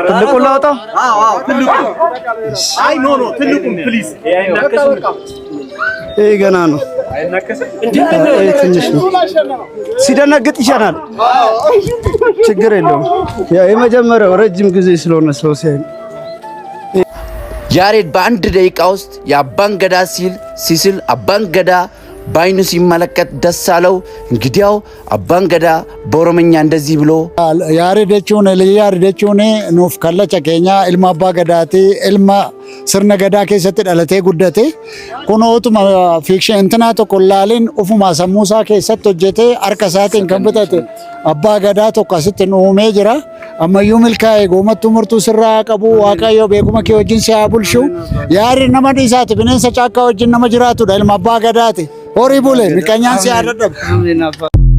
ትልቁን ላውጣው? አዎ ትልቁ። አይ ኖ ትልቁን ፕሊዝ። ይሄ ገና ነው። ትንሽ ነው። ሲደነግጥ ይሻላል። ችግር የለውም። ያው የመጀመሪያው ረጅም ጊዜ ስለሆነ ሰው ሲያይ ያሬድ በአንድ ደቂቃ ውስጥ የአባን ገዳ ሲስል አባን ገዳ ባይኑ ሲመለከት ደስ አለው። እንግዲያው አባን ገዳ በኦሮምኛ እንደዚህ ብሎ ያሬደቹን ለያሬደቹን ኑፍ ከለጨ ኬኛ ኢልማ አባ ገዳቲ ኢልማ ስርነ ገዳ ከሰት ዳለቴ ጉደቴ ኩኖቱ ፊክሽን እንትና ተቆላልን ኡፉማ ሰሙሳ ከሰት ሆጀቴ አርከሳቲን ከብተቴ አባ ገዳ ተቆስት ኑሜ ጅራ አመዩ milkaa'e ጎመቱ ምርቱ ስራ ቀቡ ዋቃዮ ቤኩመ ከወጅን ሲያቡልሹ ያሬድ ነማ ዲሳት bineensa ጫካ ወጅን ነማ ጅራቱ ዳልማ አባ ገዳቲ ሆሪ ቡሌ ሚቀኛን ሲያደደብ